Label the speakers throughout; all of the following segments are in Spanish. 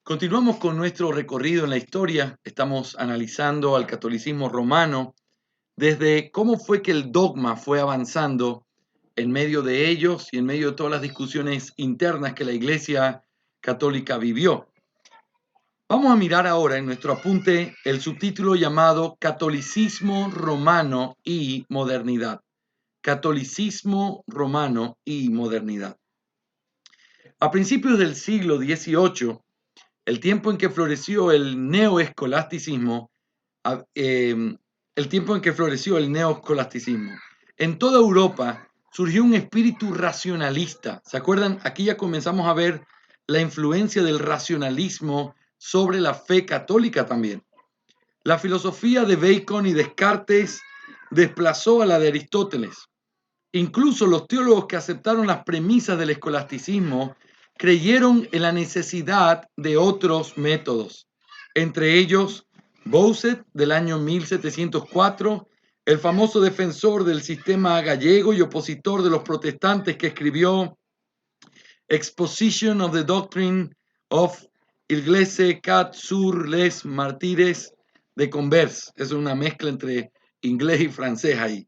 Speaker 1: Continuamos con nuestro recorrido en la historia. Estamos analizando al catolicismo romano desde cómo fue que el dogma fue avanzando en medio de ellos y en medio de todas las discusiones internas que la Iglesia católica vivió. Vamos a mirar ahora en nuestro apunte el subtítulo llamado Catolicismo romano y modernidad. Catolicismo romano y modernidad. A principios del siglo XVIII, el tiempo en que floreció el neoescolasticismo, en toda Europa surgió un espíritu racionalista. ¿Se acuerdan? Aquí ya comenzamos a ver la influencia del racionalismo sobre la fe católica también. La filosofía de Bacon y Descartes desplazó a la de Aristóteles. Incluso los teólogos que aceptaron las premisas del escolasticismo creyeron en la necesidad de otros métodos, entre ellos Bossuet del año 1704, el famoso defensor del sistema gallego y opositor de los protestantes que escribió Exposition of the Doctrine of L'Église cat sur les martyres de Converse. Es una mezcla entre inglés y francés ahí.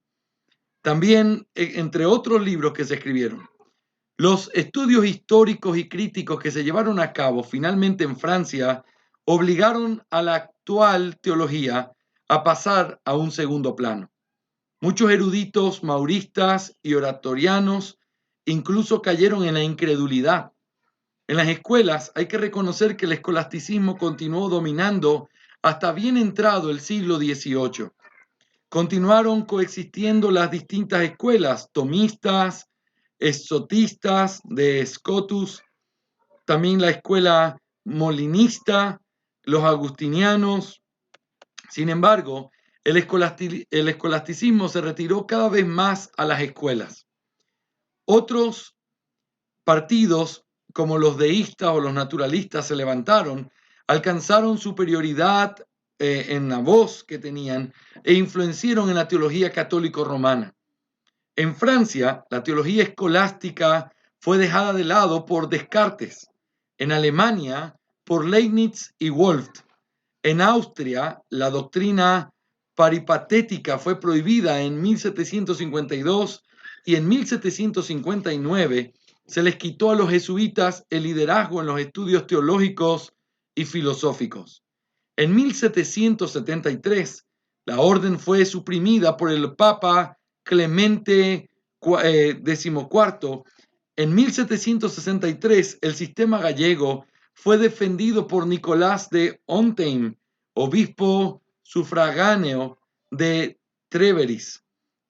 Speaker 1: También, entre otros libros que se escribieron. Los estudios históricos y críticos que se llevaron a cabo finalmente en Francia obligaron a la actual teología a pasar a un segundo plano. Muchos eruditos mauristas y oratorianos incluso cayeron en la incredulidad. En las escuelas hay que reconocer que el escolasticismo continuó dominando hasta bien entrado el siglo XVIII. Continuaron coexistiendo las distintas escuelas, tomistas, exotistas de Scotus, también la escuela molinista, los agustinianos. Sin embargo, el escolasticismo se retiró cada vez más a las escuelas. Otros partidos, como los deístas o los naturalistas, se levantaron, alcanzaron superioridad en la voz que tenían e influenciaron en la teología católico-romana. En Francia, la teología escolástica fue dejada de lado por Descartes. En Alemania, por Leibniz y Wolff. En Austria, la doctrina peripatética fue prohibida en 1752 y en 1759 se les quitó a los jesuitas el liderazgo en los estudios teológicos y filosóficos. En 1773, la orden fue suprimida por el Papa Clemente XIV. En 1763, el sistema gallego fue defendido por Nicolás de Hontheim, obispo sufragáneo de Treveris,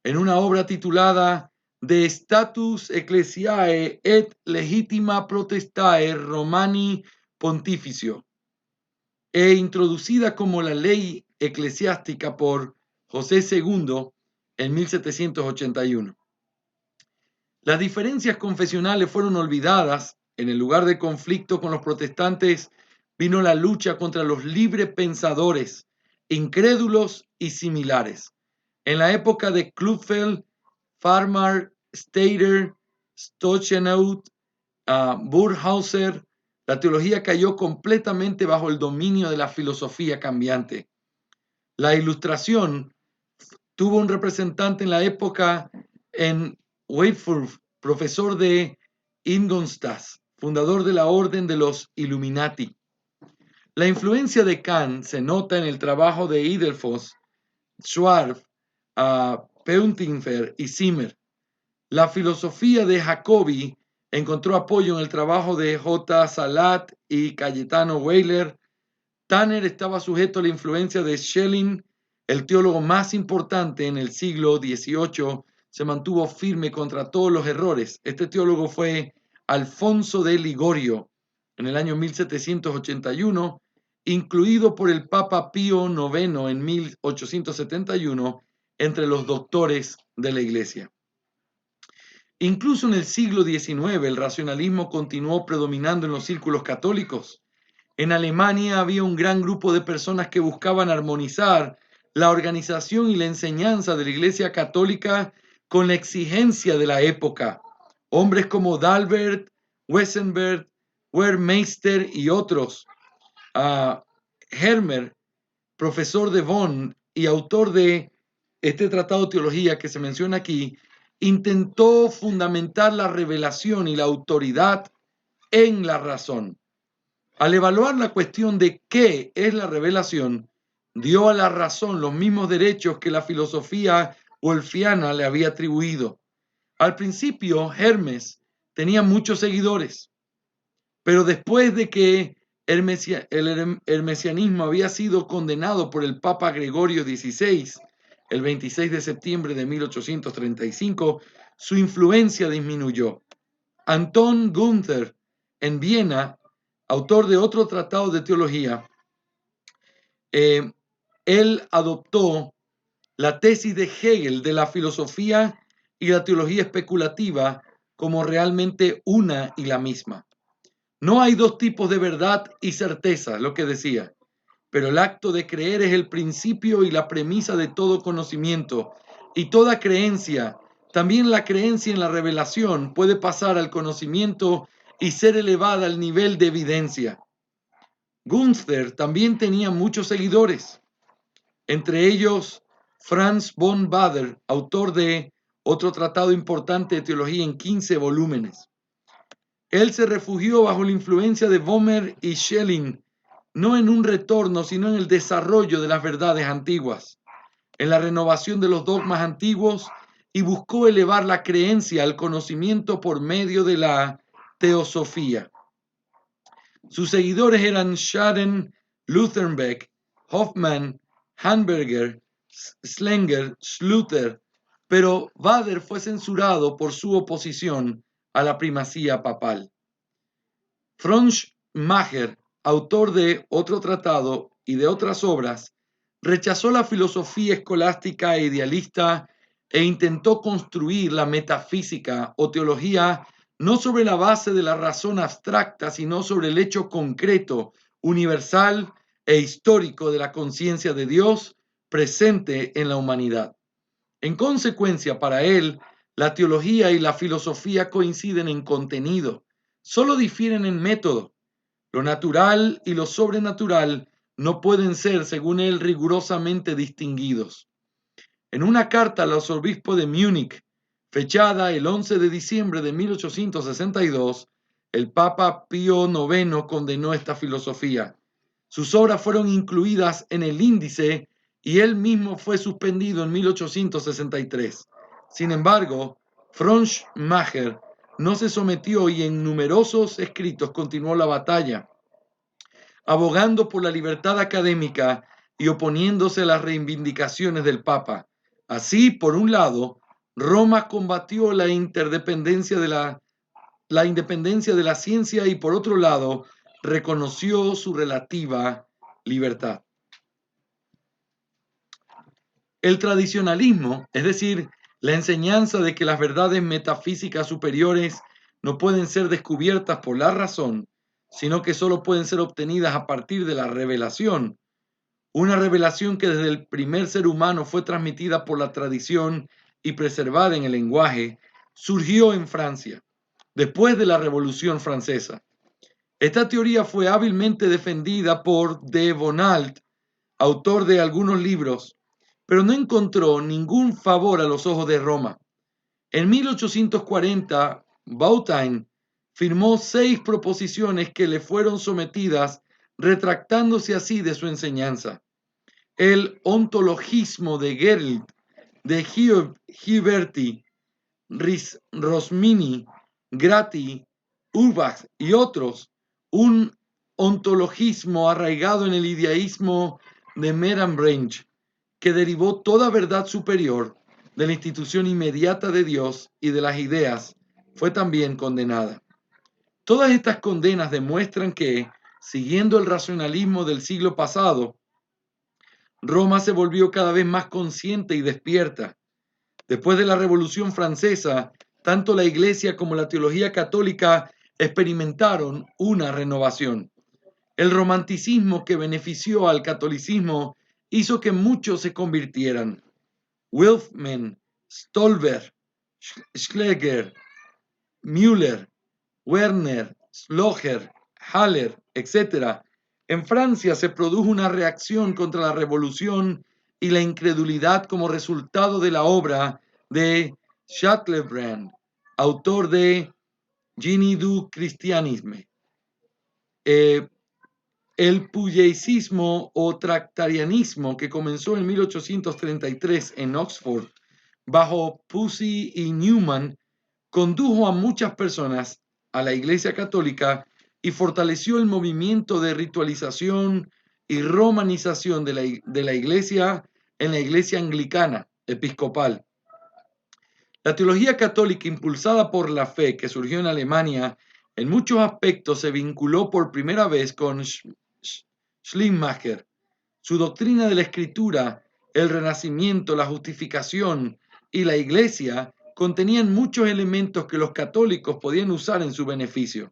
Speaker 1: en una obra titulada De Status Ecclesiae et Legitima Protestae Romani Pontificio, e introducida como la ley eclesiástica por José II en 1781. Las diferencias confesionales fueron olvidadas. En el lugar de conflicto con los protestantes vino la lucha contra los librepensadores, incrédulos y similares. En la época de Klufeld, Farmer, Stader, Stochenhaut, Burghauser, la teología cayó completamente bajo el dominio de la filosofía cambiante. La Ilustración tuvo un representante en la época en Wycliffe, profesor de Ingolstadt, fundador de la Orden de los Illuminati. La influencia de Kant se nota en el trabajo de Edelfoss, Schwarz, Peutinger y Zimmer. La filosofía de Jacobi encontró apoyo en el trabajo de J. Salat y Cayetano Weiler. Tanner estaba sujeto a la influencia de Schelling. El teólogo más importante en el siglo XVIII se mantuvo firme contra todos los errores. Este teólogo fue Alfonso de Ligorio en el año 1781, incluido por el Papa Pío IX en 1871 entre los doctores de la Iglesia. Incluso en el siglo XIX, el racionalismo continuó predominando en los círculos católicos. En Alemania había un gran grupo de personas que buscaban armonizar la organización y la enseñanza de la Iglesia Católica con la exigencia de la época. Hombres como Dalbert, Wessenberg, Wermeister y otros Hermer, profesor de Bonn y autor de este tratado de teología que se menciona aquí, intentó fundamentar la revelación y la autoridad en la razón. Al evaluar la cuestión de qué es la revelación, dio a la razón los mismos derechos que la filosofía wolfiana le había atribuido. Al principio, Hermes tenía muchos seguidores, pero después de que el mesianismo había sido condenado por el Papa Gregorio XVI, el 26 de septiembre de 1835, su influencia disminuyó. Anton Günther, en Viena, autor de otro tratado de teología, él adoptó la tesis de Hegel de la filosofía y la teología especulativa como realmente una y la misma. No hay dos tipos de verdad y certeza, lo que decía, pero el acto de creer es el principio y la premisa de todo conocimiento, y toda creencia, también la creencia en la revelación, puede pasar al conocimiento y ser elevada al nivel de evidencia. Günther también tenía muchos seguidores, entre ellos Franz von Baader, autor de otro tratado importante de teología en 15 volúmenes. Él se refugió bajo la influencia de Boehmer y Schelling, no en un retorno, sino en el desarrollo de las verdades antiguas, en la renovación de los dogmas antiguos, y buscó elevar la creencia al conocimiento por medio de la teosofía. Sus seguidores eran Schaden, Lutherbeck, Hoffmann, Hamburger, Schlenger, Schluter, pero Baader fue censurado por su oposición a la primacía papal. Franz Macher, autor de otro tratado y de otras obras, rechazó la filosofía escolástica e idealista e intentó construir la metafísica o teología no sobre la base de la razón abstracta, sino sobre el hecho concreto, universal e histórico de la conciencia de Dios presente en la humanidad. En consecuencia, para él, la teología y la filosofía coinciden en contenido, solo difieren en método. Lo natural y lo sobrenatural no pueden ser, según él, rigurosamente distinguidos. En una carta al arzobispo de Múnich, fechada el 11 de diciembre de 1862, el Papa Pío IX condenó esta filosofía. Sus obras fueron incluidas en el índice y él mismo fue suspendido en 1863. Sin embargo, Franz Macher no se sometió y en numerosos escritos continuó la batalla, abogando por la libertad académica y oponiéndose a las reivindicaciones del Papa. Así, por un lado, Roma combatió la independencia de la ciencia y por otro lado, reconoció su relativa libertad. El tradicionalismo, es decir, la enseñanza de que las verdades metafísicas superiores no pueden ser descubiertas por la razón, sino que solo pueden ser obtenidas a partir de la revelación, una revelación que desde el primer ser humano fue transmitida por la tradición y preservada en el lenguaje, surgió en Francia, después de la Revolución Francesa. Esta teoría fue hábilmente defendida por de Bonald, autor de algunos libros, pero no encontró ningún favor a los ojos de Roma. En 1840, Bautain firmó 6 proposiciones que le fueron sometidas, retractándose así de su enseñanza. El ontologismo de Gerlt, de Ghiberti, Rosmini, Grati, Urbach y otros, un ontologismo arraigado en el ideísmo de Merenbranch, que derivó toda verdad superior de la institución inmediata de Dios y de las ideas, fue también condenada. Todas estas condenas demuestran que, siguiendo el racionalismo del siglo pasado, Roma se volvió cada vez más consciente y despierta. Después de la Revolución Francesa, tanto la Iglesia como la teología católica experimentaron una renovación. El romanticismo que benefició al catolicismo hizo que muchos se convirtieran. Wilfman, Stolberg, Schleger, Müller, Werner, Sloger, Haller, etc., En Francia se produjo una reacción contra la revolución y la incredulidad como resultado de la obra de Chateaubriand, autor de Génie du Christianisme. El puyecismo o tractarianismo, que comenzó en 1833 en Oxford bajo Pusey y Newman, condujo a muchas personas a la Iglesia Católica y fortaleció el movimiento de ritualización y romanización de la Iglesia en la Iglesia anglicana episcopal. La teología católica impulsada por la fe que surgió en Alemania en muchos aspectos se vinculó por primera vez con Schleiermacher. Su doctrina de la Escritura, el Renacimiento, la justificación y la Iglesia contenían muchos elementos que los católicos podían usar en su beneficio.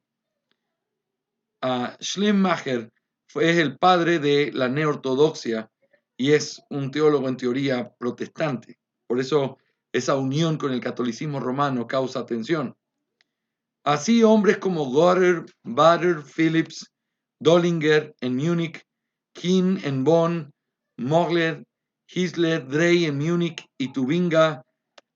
Speaker 1: Schleiermacher es el padre de la neortodoxia y es un teólogo en teoría protestante. Por eso esa unión con el catolicismo romano causa tensión. Así, hombres como Goddard, Bader, Phillips, Dollinger en Múnich, King en Bonn, Mogler, Hisler, Drey en Múnich y Tubinga,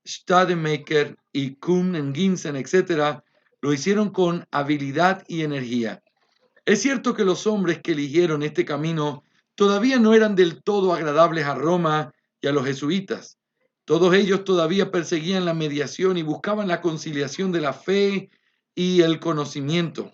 Speaker 1: Stademaker y Kuhn en Gießen, etc., lo hicieron con habilidad y energía. Es cierto que los hombres que eligieron este camino todavía no eran del todo agradables a Roma y a los jesuitas. Todos ellos todavía perseguían la mediación y buscaban la conciliación de la fe y el conocimiento.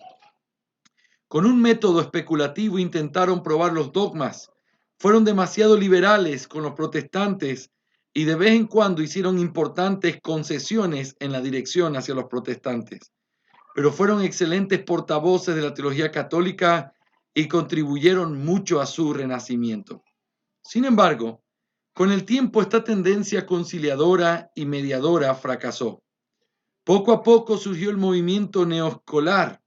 Speaker 1: Con un método especulativo intentaron probar los dogmas. Fueron demasiado liberales con los protestantes y de vez en cuando hicieron importantes concesiones en la dirección hacia los protestantes. Pero fueron excelentes portavoces de la teología católica y contribuyeron mucho a su renacimiento. Sin embargo, con el tiempo esta tendencia conciliadora y mediadora fracasó. Poco a poco surgió el movimiento neoescolar.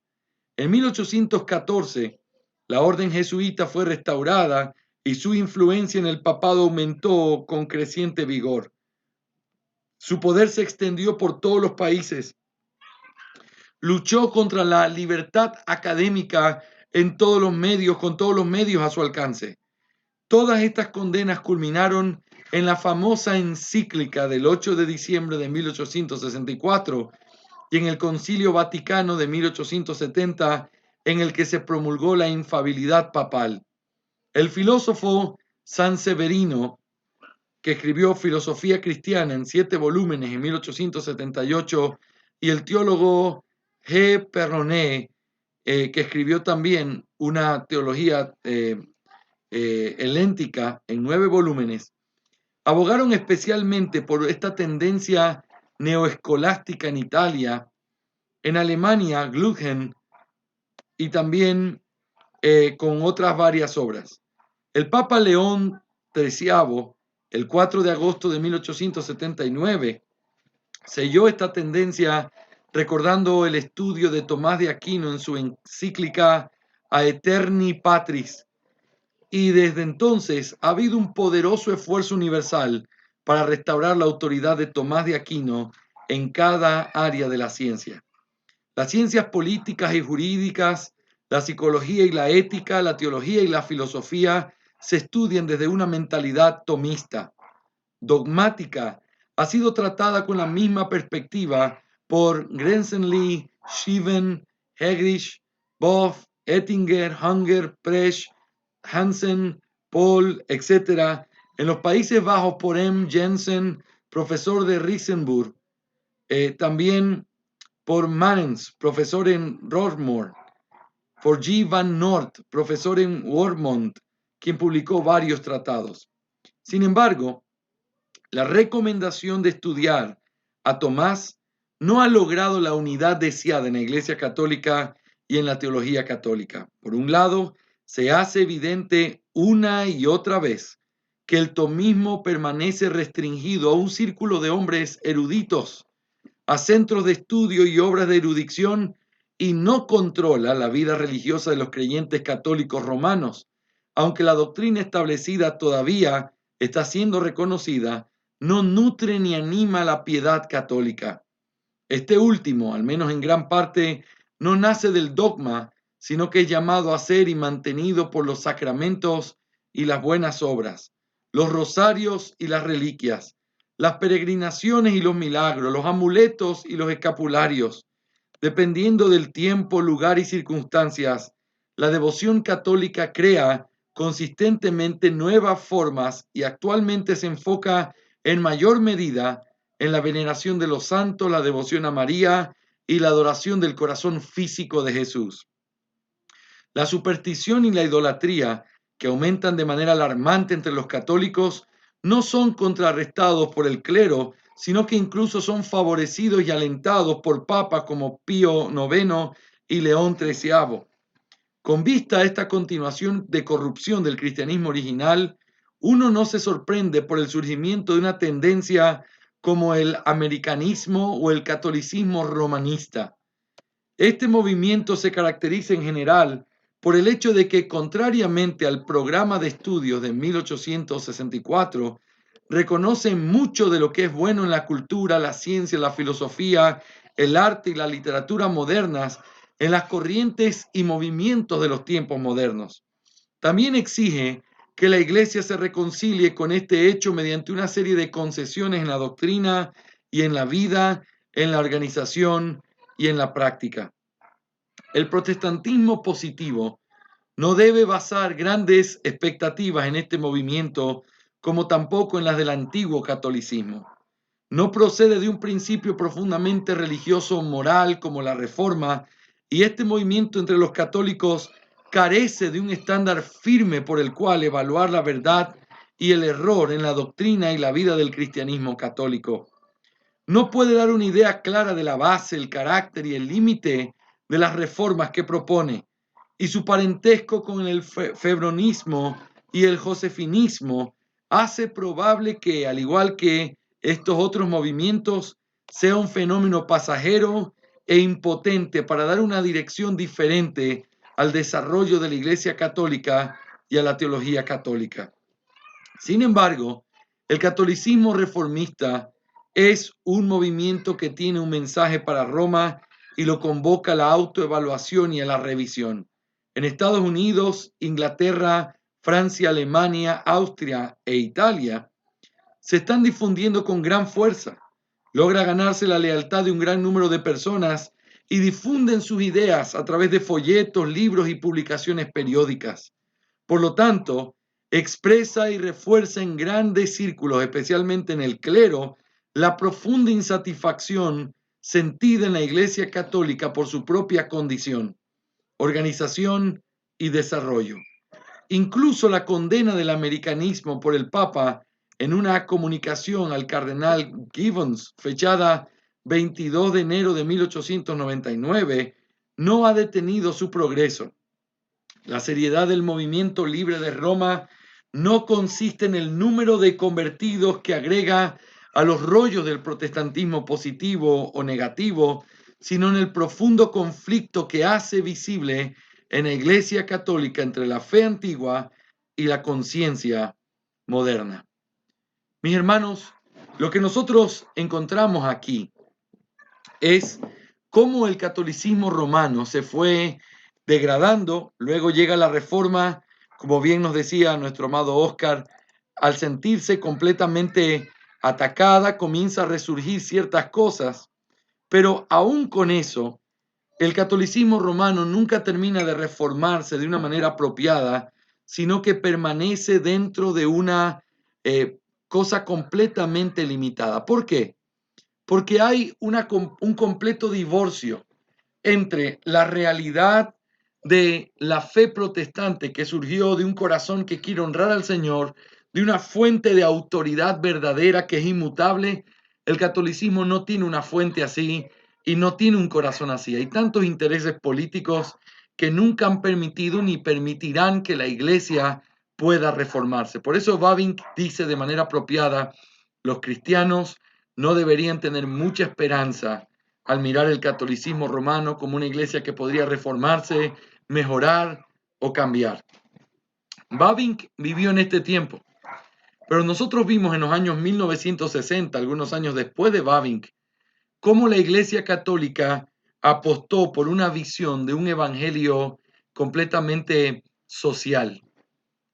Speaker 1: En 1814, la orden jesuita fue restaurada y su influencia en el papado aumentó con creciente vigor. Su poder se extendió por todos los países. Luchó contra la libertad académica en todos los medios, con todos los medios a su alcance. Todas estas condenas culminaron en la famosa encíclica del 8 de diciembre de 1864 y en el Concilio Vaticano de 1870, en el que se promulgó la infalibilidad papal. El filósofo Sanseverino, que escribió Filosofía Cristiana en 7 volúmenes en 1878, y el teólogo G. Perronet, que escribió también una teología heléntica en 9 volúmenes, abogaron especialmente por esta tendencia neoescolástica en Italia, en Alemania, Glücken, y también con otras varias obras. El Papa León XIII, el 4 de agosto de 1879, selló esta tendencia recordando el estudio de Tomás de Aquino en su encíclica Aeterni Patris, y desde entonces ha habido un poderoso esfuerzo universal para restaurar la autoridad de Tomás de Aquino en cada área de la ciencia. Las ciencias políticas y jurídicas, la psicología y la ética, la teología y la filosofía se estudian desde una mentalidad tomista. Dogmática ha sido tratada con la misma perspectiva por Grenzenli, Scheven, Hegrich, Boff, Ettinger, Hunger, Presch, Hansen, Paul, etc. En los Países Bajos por M. Jensen, profesor de Riesenburg. También por Manens, profesor en Roermond, por G. Van Noort, profesor en Wormont, quien publicó varios tratados. Sin embargo, la recomendación de estudiar a Tomás no ha logrado la unidad deseada en la Iglesia Católica y en la teología católica. Por un lado, se hace evidente una y otra vez que el tomismo permanece restringido a un círculo de hombres eruditos, a centros de estudio y obras de erudición, y no controla la vida religiosa de los creyentes católicos romanos. Aunque la doctrina establecida todavía está siendo reconocida, no nutre ni anima la piedad católica. Este último, al menos en gran parte, no nace del dogma, sino que es llamado a ser y mantenido por los sacramentos y las buenas obras, los rosarios y las reliquias, las peregrinaciones y los milagros, los amuletos y los escapularios. Dependiendo del tiempo, lugar y circunstancias, la devoción católica crea consistentemente nuevas formas y actualmente se enfoca en mayor medida en la veneración de los santos, la devoción a María y la adoración del corazón físico de Jesús. La superstición y la idolatría, que aumentan de manera alarmante entre los católicos, no son contrarrestados por el clero, sino que incluso son favorecidos y alentados por papas como Pío IX y León XIII. Con vista a esta continuación de corrupción del cristianismo original, uno no se sorprende por el surgimiento de una tendencia como el americanismo o el catolicismo romanista. Este movimiento se caracteriza en general por el hecho de que, contrariamente al programa de estudios de 1864, reconocen mucho de lo que es bueno en la cultura, la ciencia, la filosofía, el arte y la literatura modernas en las corrientes y movimientos de los tiempos modernos. También exige que la Iglesia se reconcilie con este hecho mediante una serie de concesiones en la doctrina y en la vida, en la organización y en la práctica. El protestantismo positivo no debe basar grandes expectativas en este movimiento, como tampoco en las del antiguo catolicismo. No procede de un principio profundamente religioso o moral como la Reforma, y este movimiento entre los católicos carece de un estándar firme por el cual evaluar la verdad y el error en la doctrina y la vida del cristianismo católico. No puede dar una idea clara de la base, el carácter y el límite de las reformas que propone, y su parentesco con el febronismo y el josefinismo hace probable que, al igual que estos otros movimientos, sea un fenómeno pasajero e impotente para dar una dirección diferente al desarrollo de la Iglesia católica y a la teología católica. Sin embargo, el catolicismo reformista es un movimiento que tiene un mensaje para Roma y lo convoca a la autoevaluación y a la revisión. En Estados Unidos, Inglaterra, Francia, Alemania, Austria e Italia se están difundiendo con gran fuerza. Logra ganarse la lealtad de un gran número de personas y difunden sus ideas a través de folletos, libros y publicaciones periódicas. Por lo tanto, expresa y refuerza en grandes círculos, especialmente en el clero, la profunda insatisfacción sentida en la Iglesia Católica por su propia condición, organización y desarrollo. Incluso la condena del americanismo por el Papa en una comunicación al cardenal Gibbons, fechada 22 de enero de 1899, no ha detenido su progreso. La seriedad del movimiento libre de Roma no consiste en el número de convertidos que agrega a los rollos del protestantismo positivo o negativo, sino en el profundo conflicto que hace visible en la Iglesia Católica entre la fe antigua y la conciencia moderna. Mis hermanos, lo que nosotros encontramos aquí es cómo el catolicismo romano se fue degradando, luego llega la Reforma, como bien nos decía nuestro amado Oscar, al sentirse completamente atacada, comienza a resurgir ciertas cosas, pero aún con eso, el catolicismo romano nunca termina de reformarse de una manera apropiada, sino que permanece dentro de una cosa completamente limitada. ¿Por qué? Porque hay un completo divorcio entre la realidad de la fe protestante que surgió de un corazón que quiere honrar al Señor, de una fuente de autoridad verdadera que es inmutable. El catolicismo no tiene una fuente así y no tiene un corazón así. Hay tantos intereses políticos que nunca han permitido ni permitirán que la iglesia pueda reformarse. Por eso Bavinck dice de manera apropiada, los cristianos no deberían tener mucha esperanza al mirar el catolicismo romano como una iglesia que podría reformarse, mejorar o cambiar. Bavinck vivió en este tiempo, pero nosotros vimos en los años 1960, algunos años después de Bavinck, cómo la iglesia católica apostó por una visión de un evangelio completamente social.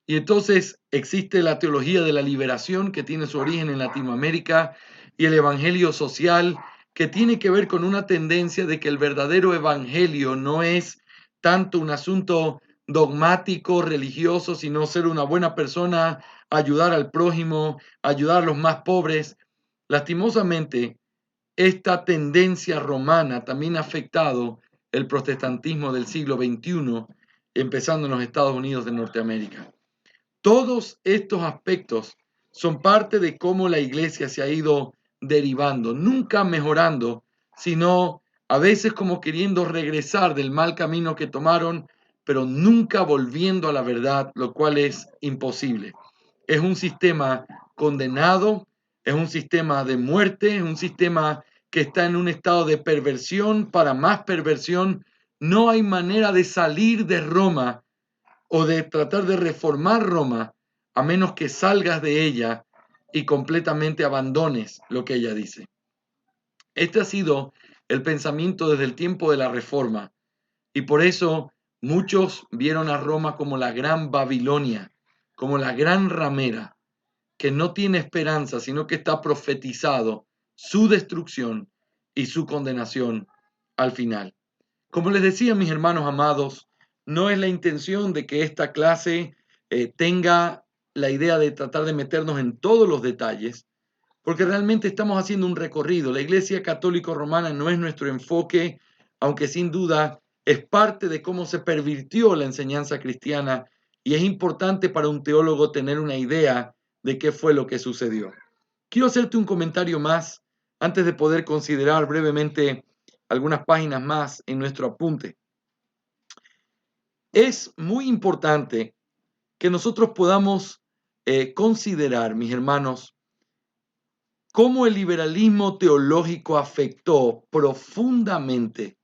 Speaker 1: Y entonces existe la teología de la liberación que tiene su origen en Latinoamérica y el evangelio social que tiene que ver con una tendencia de que el verdadero evangelio no es tanto un asunto dogmático, religioso, sino ser una buena persona, ayudar al prójimo, ayudar a los más pobres. Lastimosamente, esta tendencia romana también ha afectado el protestantismo del siglo XXI, empezando en los Estados Unidos de Norteamérica. Todos estos aspectos son parte de cómo la iglesia se ha ido derivando, nunca mejorando, sino a veces como queriendo regresar del mal camino que tomaron, pero nunca volviendo a la verdad, lo cual es imposible. Es un sistema condenado, es un sistema de muerte, es un sistema que está en un estado de perversión para más perversión. No hay manera de salir de Roma o de tratar de reformar Roma a menos que salgas de ella y completamente abandones lo que ella dice. Este ha sido el pensamiento desde el tiempo de la Reforma y por eso muchos vieron a Roma como la gran Babilonia, como la gran ramera, que no tiene esperanza, sino que está profetizado su destrucción y su condenación al final. Como les decía, mis hermanos amados, no es la intención de que esta clase tenga la idea de tratar de meternos en todos los detalles, porque realmente estamos haciendo un recorrido. La Iglesia Católica Romana no es nuestro enfoque, aunque sin duda es parte de cómo se pervirtió la enseñanza cristiana y es importante para un teólogo tener una idea de qué fue lo que sucedió. Quiero hacerte un comentario más antes de poder considerar brevemente algunas páginas más en nuestro apunte. Es muy importante que nosotros podamos considerar, mis hermanos, cómo el liberalismo teológico afectó profundamente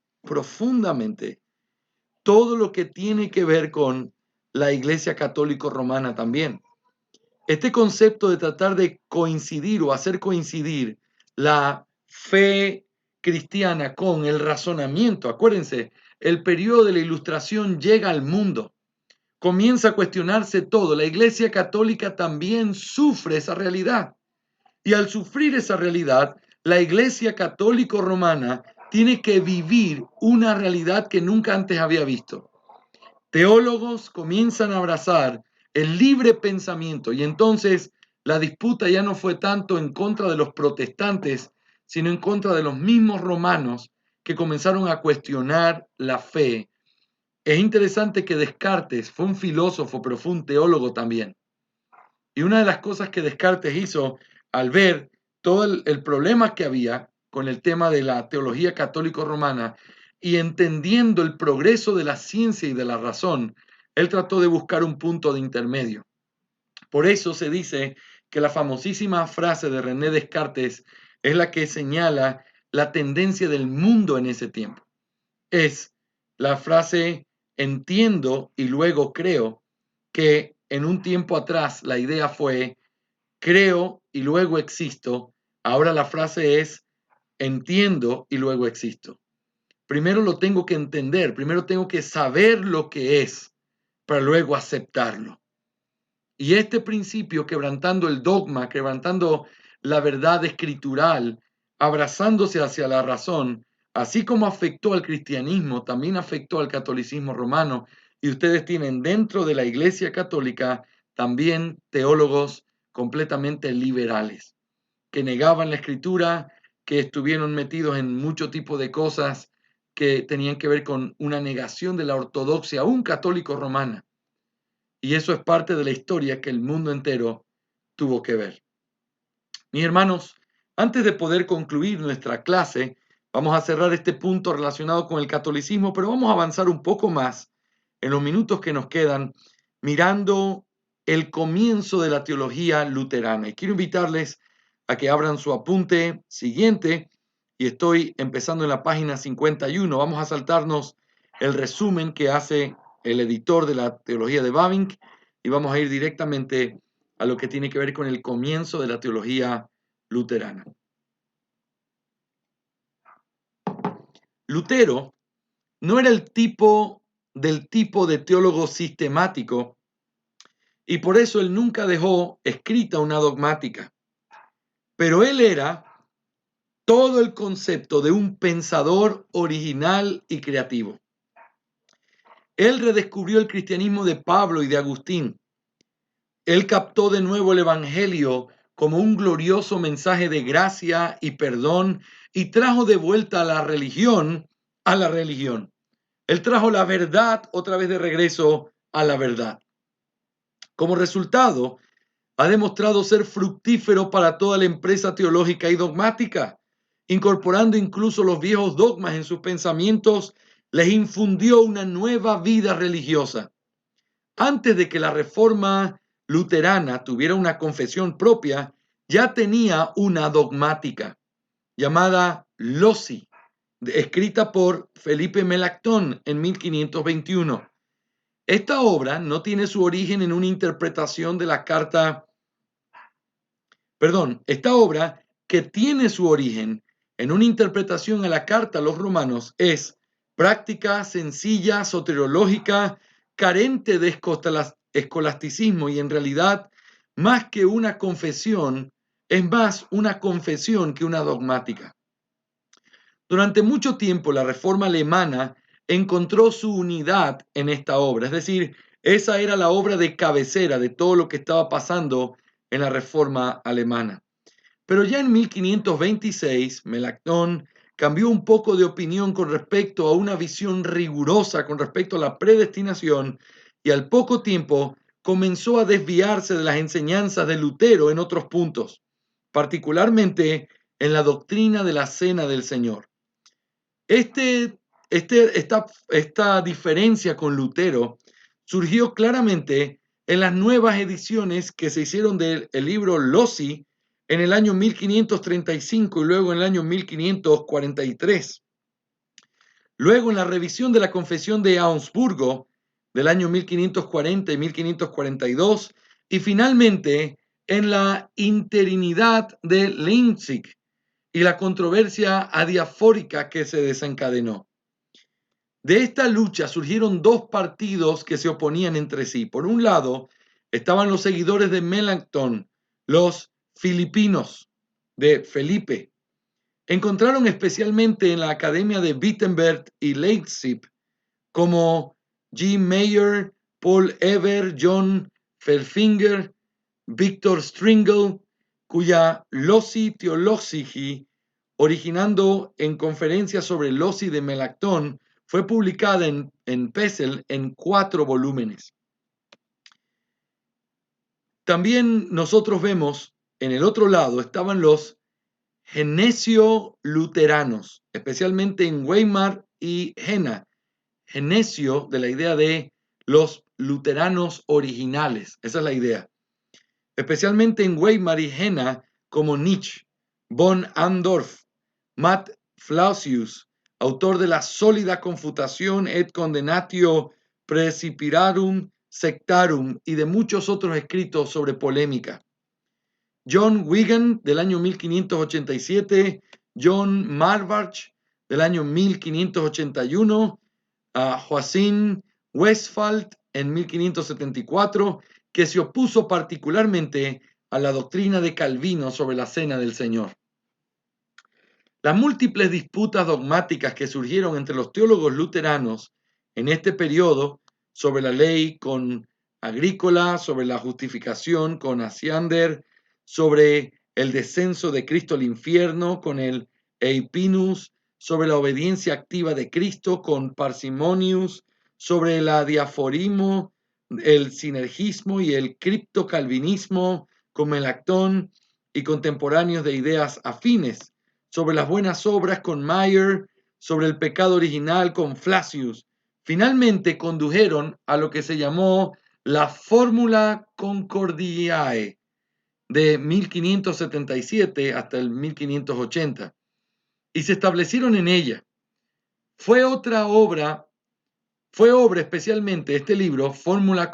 Speaker 1: todo lo que tiene que ver con la Iglesia Católica Romana también. Este concepto de tratar de coincidir o hacer coincidir la fe cristiana con el razonamiento. Acuérdense, el periodo de la Ilustración llega al mundo. Comienza a cuestionarse todo. La Iglesia Católica también sufre esa realidad. Y al sufrir esa realidad, la Iglesia Católica Romana tiene que vivir una realidad que nunca antes había visto. Teólogos comienzan a abrazar el libre pensamiento y entonces la disputa ya no fue tanto en contra de los protestantes, sino en contra de los mismos romanos que comenzaron a cuestionar la fe. Es interesante que Descartes fue un filósofo, pero fue un teólogo también. Y una de las cosas que Descartes hizo al ver todo el problema que había con el tema de la teología católico-romana y entendiendo el progreso de la ciencia y de la razón, él trató de buscar un punto de intermedio. Por eso se dice que la famosísima frase de René Descartes es la que señala la tendencia del mundo en ese tiempo. Es la frase entiendo y luego creo, que en un tiempo atrás la idea fue creo y luego existo. Ahora la frase es entiendo y luego existo. Primero lo tengo que entender, primero tengo que saber lo que es para luego aceptarlo. Y este principio, quebrantando el dogma, quebrantando la verdad escritural, abrazándose hacia la razón, así como afectó al cristianismo, también afectó al catolicismo romano. Y ustedes tienen dentro de la Iglesia Católica también teólogos completamente liberales, que negaban la escritura, que estuvieron metidos en mucho tipo de cosas que tenían que ver con una negación de la ortodoxia, aún católico romana. Y eso es parte de la historia que el mundo entero tuvo que ver. Mis hermanos, antes de poder concluir nuestra clase, vamos a cerrar este punto relacionado con el catolicismo, pero vamos a avanzar un poco más en los minutos que nos quedan mirando el comienzo de la teología luterana. Y quiero invitarles a que abran su apunte siguiente y estoy empezando en la página 51. Vamos a saltarnos el resumen que hace el editor de la teología de Bavinck y vamos a ir directamente a lo que tiene que ver con el comienzo de la teología luterana. Lutero no era el tipo del tipo de teólogo sistemático y por eso él nunca dejó escrita una dogmática. Pero él era todo el concepto de un pensador original y creativo. Él redescubrió el cristianismo de Pablo y de Agustín. Él captó de nuevo el Evangelio como un glorioso mensaje de gracia y perdón y trajo de vuelta a la religión. Él trajo la verdad otra vez de regreso a la verdad. Como resultado, ha demostrado ser fructífero para toda la empresa teológica y dogmática, incorporando incluso los viejos dogmas en sus pensamientos, les infundió una nueva vida religiosa. Antes de que la reforma luterana tuviera una confesión propia, ya tenía una dogmática llamada Loci, escrita por Felipe Melanchthon en 1521. Esta obra no tiene su origen en una interpretación de la carta, esta obra que tiene su origen en una interpretación a la carta a los romanos es práctica, sencilla, soteriológica, carente de escolasticismo y en realidad más que una confesión, es más una confesión que una dogmática. Durante mucho tiempo la reforma alemana encontró su unidad en esta obra, es decir, esa era la obra de cabecera de todo lo que estaba pasando en la reforma alemana. Pero ya en 1526, Melanchthon cambió un poco de opinión con respecto a una visión rigurosa con respecto a la predestinación y al poco tiempo comenzó a desviarse de las enseñanzas de Lutero en otros puntos, particularmente en la doctrina de la cena del Señor. Esta diferencia con Lutero surgió claramente en las nuevas ediciones que se hicieron del libro Loci en el año 1535 y luego en el año 1543. Luego en la revisión de la Confesión de Augsburgo del año 1540 y 1542 y finalmente en la interinidad de Leipzig y la controversia adiafórica que se desencadenó. De esta lucha surgieron dos partidos que se oponían entre sí. Por un lado, estaban los seguidores de Melanchthon, los filipinos de Felipe. Encontraron especialmente en la Academia de Wittenberg y Leipzig como G. Mayer, Paul Eber, John Felfinger, Victor Stringel, cuya Loci Theology, originando en conferencias sobre Loci de Melanchthon, fue publicada en Pessel en 4 volúmenes. También nosotros vemos, en el otro lado, estaban los genesio-luteranos, especialmente en Weimar y Jena. Genesio, de la idea de los luteranos originales, esa es la idea. Especialmente en Weimar y Jena, como Nietzsche, von Andorf, Matt Flacius, autor de la sólida confutación et condenatio praecipitarum sectarum y de muchos otros escritos sobre polémica. John Wigan del año 1587, John Marbach del año 1581, Joachim Westphal en 1574, que se opuso particularmente a la doctrina de Calvino sobre la cena del Señor. Las múltiples disputas dogmáticas que surgieron entre los teólogos luteranos en este periodo sobre la ley con Agrícola, sobre la justificación con Asiander, sobre el descenso de Cristo al infierno con el Eipinus, sobre la obediencia activa de Cristo con Parsimonius, sobre el adiaforismo, el sinergismo y el criptocalvinismo con Melanchthon y contemporáneos de ideas afines, sobre las buenas obras con Mayer, sobre el pecado original con Flacius. Finalmente condujeron a lo que se llamó la Fórmula Concordiae de 1577 hasta el 1580 y se establecieron en ella. Fue obra especialmente este libro, Fórmula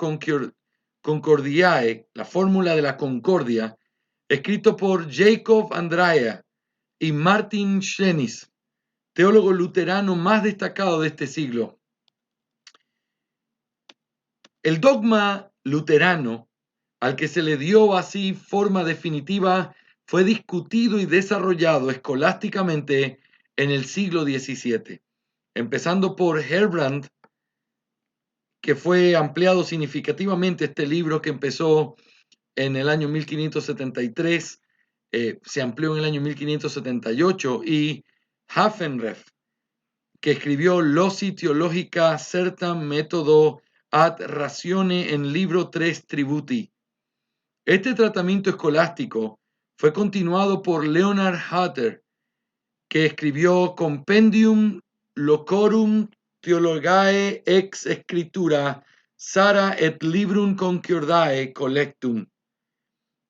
Speaker 1: Concordiae, la fórmula de la concordia, escrito por Jacob Andrea y Martin Schenis, teólogo luterano más destacado de este siglo. El dogma luterano, al que se le dio así forma definitiva, fue discutido y desarrollado escolásticamente en el siglo XVII, empezando por Herbrand, que fue ampliado significativamente este libro que empezó en el año 1573, se amplió en el año 1578, y Hafenref, que escribió Loci Theologica Certam Metodo ad Ratione en libro 3 Tributi. Este tratamiento escolástico fue continuado por Leonard Hutter, que escribió Compendium Locorum Theologiae ex Scriptura Sara et Librum Concordae Collectum,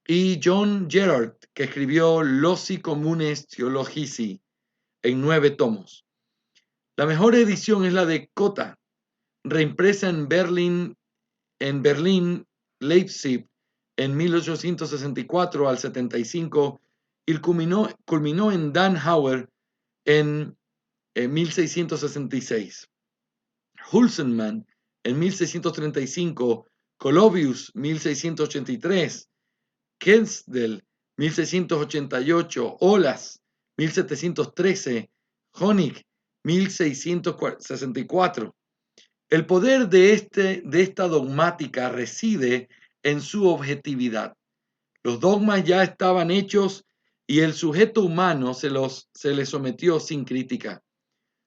Speaker 1: y John Gerard, que escribió Loci Communes Theologici en 9 tomos. La mejor edición es la de Cotta, reimpresa en Berlín, Leipzig, en 1864 al 75, y culminó en Dannhauer en 1666. Hulsenmann en 1635, Colovius 1683, Kensdel 1688, Olas 1713, Honig 1664. El poder de esta dogmática reside en su objetividad. Los dogmas ya estaban hechos y el sujeto humano se le sometió sin crítica.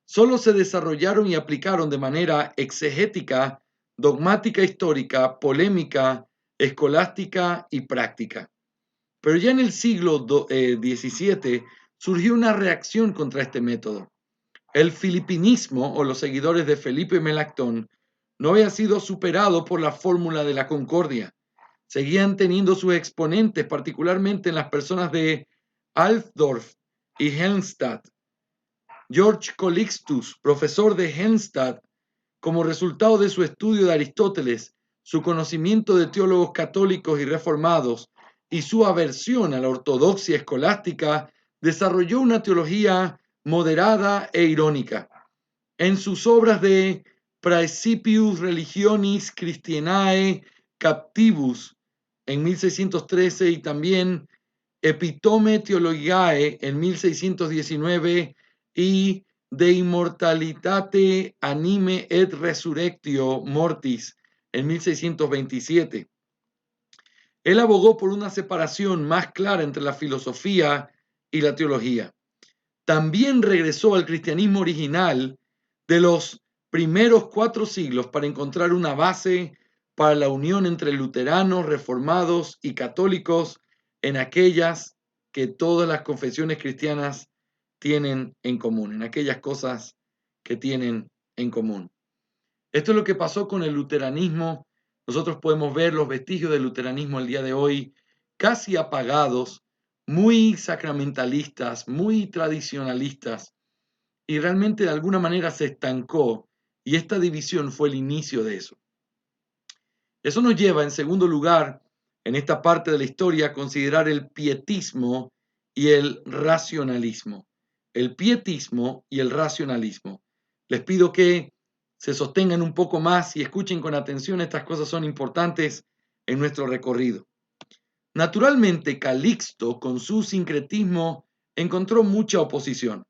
Speaker 1: Solo se desarrollaron y aplicaron de manera exegética, dogmática histórica, polémica, escolástica y práctica. Pero ya en el siglo XVII surgió una reacción contra este método. El filipinismo, o los seguidores de Felipe Melanchthon, no había sido superado por la fórmula de la concordia. Seguían teniendo sus exponentes, particularmente en las personas de Altdorf y Helmstadt. George Calixtus, profesor de Helmstadt, como resultado de su estudio de Aristóteles, su conocimiento de teólogos católicos y reformados y su aversión a la ortodoxia escolástica, desarrolló una teología moderada e irónica. En sus obras de Praecipius Religionis Christianae Captivus en 1613 y también Epitome Theologiae en 1619 y De Immortalitate Anime et Resurrectio Mortis en 1627. Él abogó por una separación más clara entre la filosofía y la teología. También regresó al cristianismo original de los primeros 4 siglos para encontrar una base para la unión entre luteranos, reformados y católicos en aquellas que todas las confesiones cristianas tienen en común, en aquellas cosas que tienen en común. Esto es lo que pasó con el luteranismo. Nosotros podemos ver los vestigios del luteranismo el día de hoy casi apagados, muy sacramentalistas, muy tradicionalistas, y realmente de alguna manera se estancó, y esta división fue el inicio de eso. Eso nos lleva, en segundo lugar, en esta parte de la historia, a considerar el pietismo y el racionalismo. El pietismo y el racionalismo. Les pido que se sostengan un poco más y escuchen con atención. Estas cosas son importantes en nuestro recorrido. Naturalmente, Calixto, con su sincretismo, encontró mucha oposición.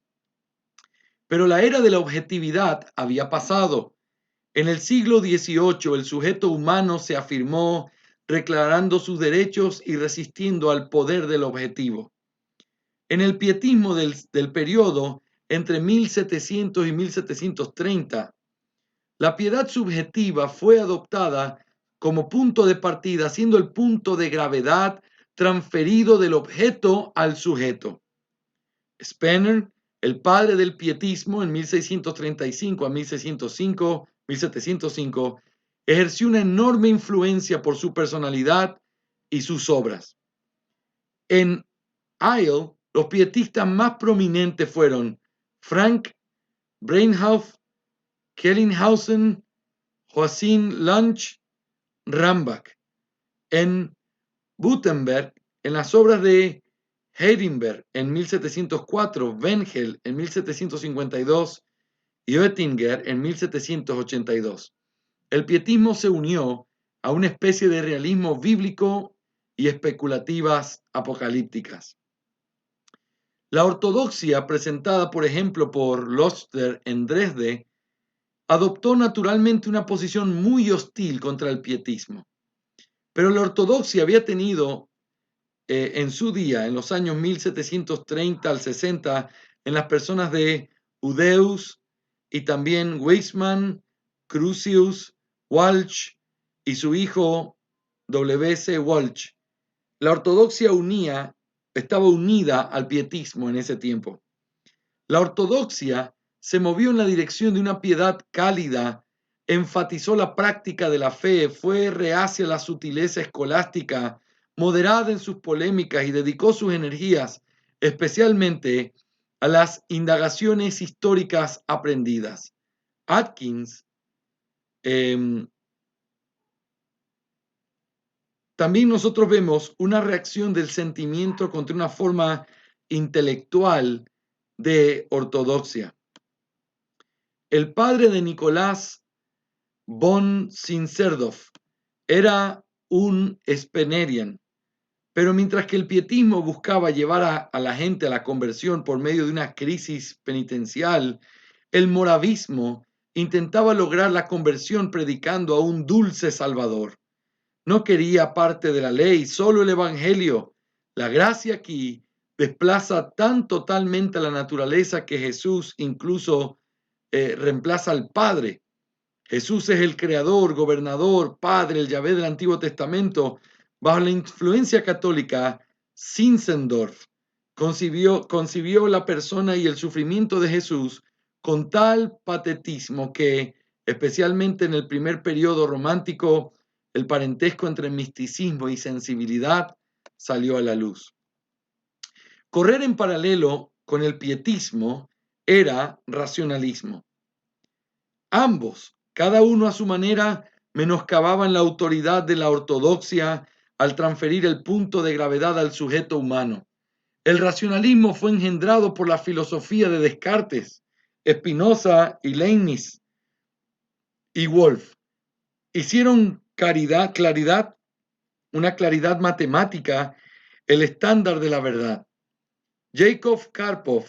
Speaker 1: Pero la era de la objetividad había pasado. En el siglo XVIII, el sujeto humano se afirmó, declarando sus derechos y resistiendo al poder del objetivo. En el pietismo del periodo entre 1700 y 1730, la piedad subjetiva fue adoptada como punto de partida, siendo el punto de gravedad transferido del objeto al sujeto. Spener, el padre del pietismo, en 1635 a 1705, ejerció una enorme influencia por su personalidad y sus obras. En Isle, los pietistas más prominentes fueron Frank Breinhoff, Kellinghausen, Joachim Lange, Rambach. En Gutenberg, en las obras de Heidenberg en 1704, Wengel en 1752 y Oettinger en 1782. El pietismo se unió a una especie de realismo bíblico y especulativas apocalípticas. La ortodoxia, presentada por ejemplo por Loster en Dresde, adoptó naturalmente una posición muy hostil contra el pietismo. Pero la ortodoxia había tenido en su día, en los años 1730 al 60, en las personas de Udeus y también Weizmann, Crucius, Walch y su hijo W.C. Walch. La ortodoxia estaba unida al pietismo en ese tiempo. La ortodoxia se movió en la dirección de una piedad cálida, enfatizó la práctica de la fe, fue reacia a la sutileza escolástica, moderada en sus polémicas y dedicó sus energías especialmente a las indagaciones históricas aprendidas. Atkins también nosotros vemos una reacción del sentimiento contra una forma intelectual de ortodoxia. El padre de Nicolás von Zinzendorf era un Spenerien, pero mientras que el pietismo buscaba llevar a la gente a la conversión por medio de una crisis penitencial, el moravismo intentaba lograr la conversión predicando a un dulce Salvador. No quería parte de la ley, solo el Evangelio. La gracia aquí desplaza tan totalmente a la naturaleza que Jesús incluso reemplaza al Padre. Jesús es el creador, gobernador, padre, el Yahvé del Antiguo Testamento. Bajo la influencia católica, Zinzendorf concibió la persona y el sufrimiento de Jesús con tal patetismo que, especialmente en el primer periodo romántico, el parentesco entre misticismo y sensibilidad salió a la luz. Correr en paralelo con el pietismo era racionalismo. Ambos, cada uno a su manera, menoscababan la autoridad de la ortodoxia al transferir el punto de gravedad al sujeto humano. El racionalismo fue engendrado por la filosofía de Descartes, Spinoza y Leibniz y Wolff. Hicieron claridad, una claridad matemática, el estándar de la verdad. Jacob Karpov,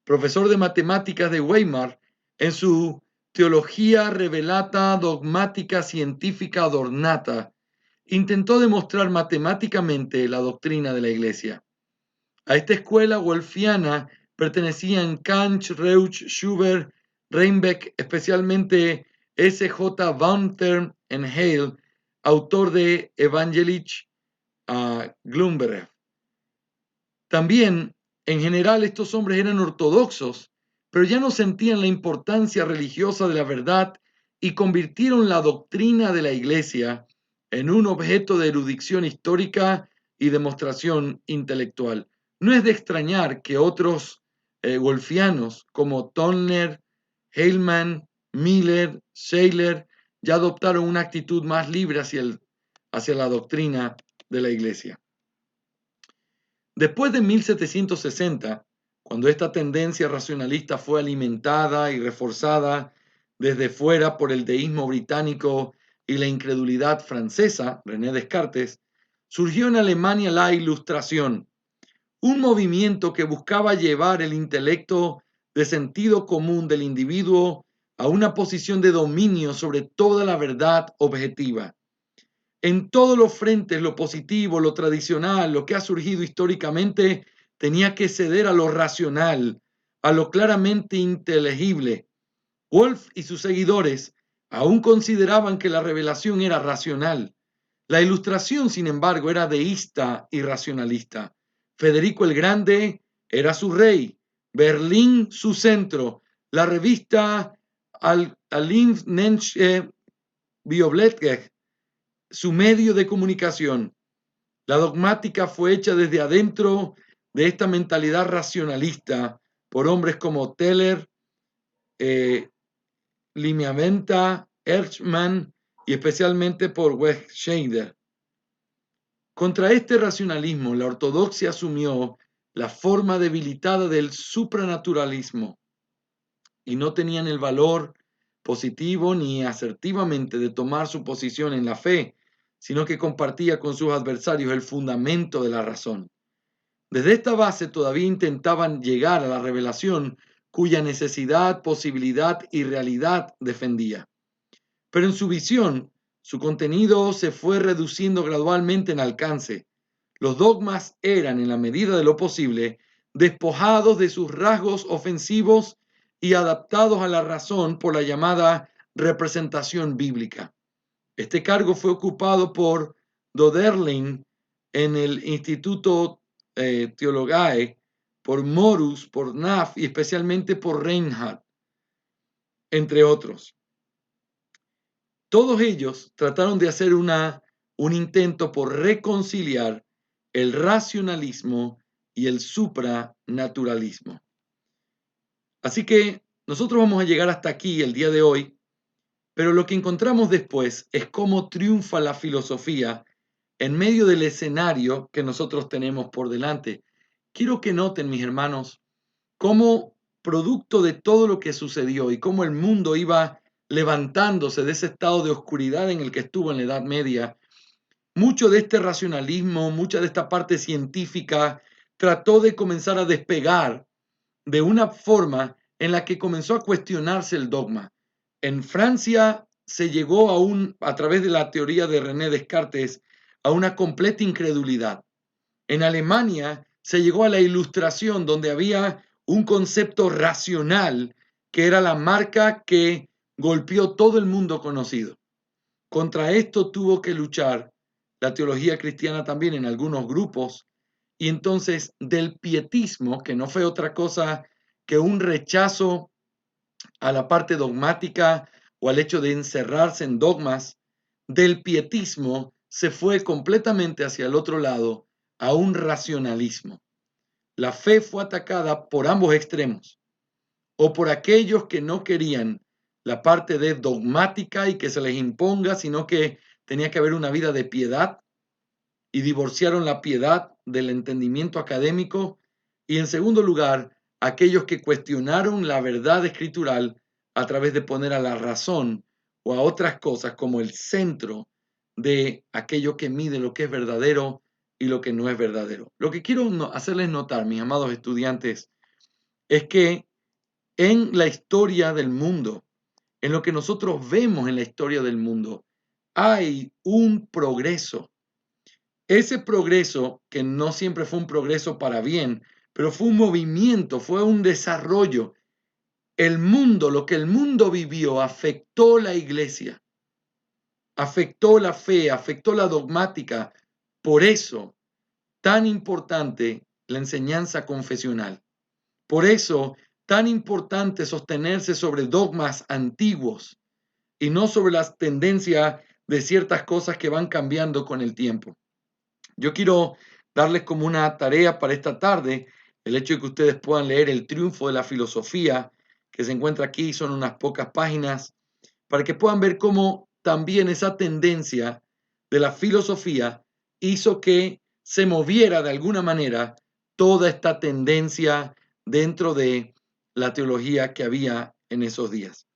Speaker 1: profesor de matemáticas de Weimar, en su Teología Revelata Dogmática Científica Adornata, intentó demostrar matemáticamente la doctrina de la Iglesia. A esta escuela wolfiana pertenecían Kant, Reusch, Schubert, Reinbeck, especialmente S.J. von Thurn en Hale, autor de Evangelisch Glumberg. También, en general, estos hombres eran ortodoxos, pero ya no sentían la importancia religiosa de la verdad y convirtieron la doctrina de la Iglesia en un objeto de erudición histórica y demostración intelectual. No es de extrañar que otros wolfianos como Tollner, Heilmann, Miller, Scheler ya adoptaron una actitud más libre hacia la doctrina de la Iglesia. Después de 1760, cuando esta tendencia racionalista fue alimentada y reforzada desde fuera por el deísmo británico y la incredulidad francesa, René Descartes, surgió en Alemania la Ilustración, un movimiento que buscaba llevar el intelecto de sentido común del individuo a una posición de dominio sobre toda la verdad objetiva. En todos los frentes, lo positivo, lo tradicional, lo que ha surgido históricamente, tenía que ceder a lo racional, a lo claramente inteligible. Wolff y sus seguidores aún consideraban que la revelación era racional. La Ilustración, sin embargo, era deísta y racionalista. Federico el Grande era su rey, Berlín su centro, la revista Allgemeine Bibliothek su medio de comunicación. La dogmática fue hecha desde adentro de esta mentalidad racionalista por hombres como Teller, Limiamenta, Erchmann y especialmente por Westschneider. Contra este racionalismo, la ortodoxia asumió la forma debilitada del supranaturalismo y no tenían el valor positivo ni asertivamente de tomar su posición en la fe, sino que compartía con sus adversarios el fundamento de la razón. Desde esta base todavía intentaban llegar a la revelación cuya necesidad, posibilidad y realidad defendía. Pero en su visión, su contenido se fue reduciendo gradualmente en alcance. Los dogmas eran, en la medida de lo posible, despojados de sus rasgos ofensivos y adaptados a la razón por la llamada representación bíblica. Este cargo fue ocupado por Doderlein en el Instituto Theologiae, por Morus, por Naff y especialmente por Reinhardt, entre otros. Todos ellos trataron de hacer un intento por reconciliar el racionalismo y el supranaturalismo. Así que nosotros vamos a llegar hasta aquí el día de hoy, pero lo que encontramos después es cómo triunfa la filosofía en medio del escenario que nosotros tenemos por delante. Quiero que noten, mis hermanos, cómo producto de todo lo que sucedió y cómo el mundo iba levantándose de ese estado de oscuridad en el que estuvo en la Edad Media, mucho de este racionalismo, mucha de esta parte científica trató de comenzar a despegar de una forma en la que comenzó a cuestionarse el dogma. En Francia se llegó a través de la teoría de René Descartes, a una completa incredulidad. En Alemania se llegó a la Ilustración, donde había un concepto racional que era la marca que golpeó todo el mundo conocido. Contra esto tuvo que luchar la teología cristiana también en algunos grupos, y entonces del pietismo, que no fue otra cosa que un rechazo a la parte dogmática o al hecho de encerrarse en dogmas, del pietismo se fue completamente hacia el otro lado, a un racionalismo. La fe fue atacada por ambos extremos, o por aquellos que no querían la parte de dogmática y que se les imponga, sino que tenía que haber una vida de piedad, y divorciaron la piedad del entendimiento académico, y en segundo lugar, aquellos que cuestionaron la verdad escritural a través de poner a la razón o a otras cosas como el centro de aquello que mide lo que es verdadero y lo que no es verdadero. Lo que quiero hacerles notar, mis amados estudiantes, es que en la historia del mundo, en lo que nosotros vemos en la historia del mundo, hay un progreso. Ese progreso, que no siempre fue un progreso para bien, pero fue un movimiento, fue un desarrollo. El mundo, lo que el mundo vivió, afectó la iglesia, afectó la fe, afectó la dogmática. Por eso, tan importante la enseñanza confesional. Por eso, tan importante sostenerse sobre dogmas antiguos y no sobre las tendencias de ciertas cosas que van cambiando con el tiempo. Yo quiero darles como una tarea para esta tarde el hecho de que ustedes puedan leer El triunfo de la filosofía, que se encuentra aquí, son unas pocas páginas, para que puedan ver cómo también esa tendencia de la filosofía hizo que se moviera de alguna manera toda esta tendencia dentro de la teología que había en esos días.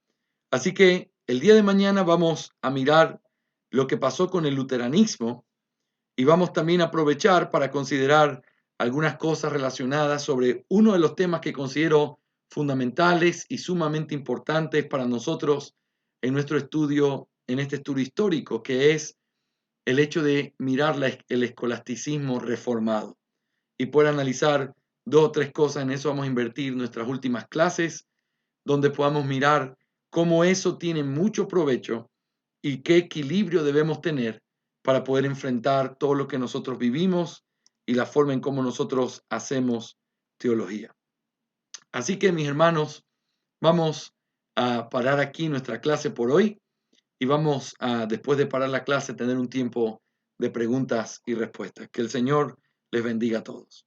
Speaker 1: Así que el día de mañana vamos a mirar lo que pasó con el luteranismo, y vamos también a aprovechar para considerar algunas cosas relacionadas sobre uno de los temas que considero fundamentales y sumamente importantes para nosotros en nuestro estudio, en este estudio histórico, que es el hecho de mirar el escolasticismo reformado y poder analizar dos o tres cosas. En eso vamos a invertir nuestras últimas clases, donde podamos mirar cómo eso tiene mucho provecho y qué equilibrio debemos tener para poder enfrentar todo lo que nosotros vivimos y la forma en cómo nosotros hacemos teología. Así que, mis hermanos, vamos a parar aquí nuestra clase por hoy, y vamos a, después de parar la clase, tener un tiempo de preguntas y respuestas. Que el Señor les bendiga a todos.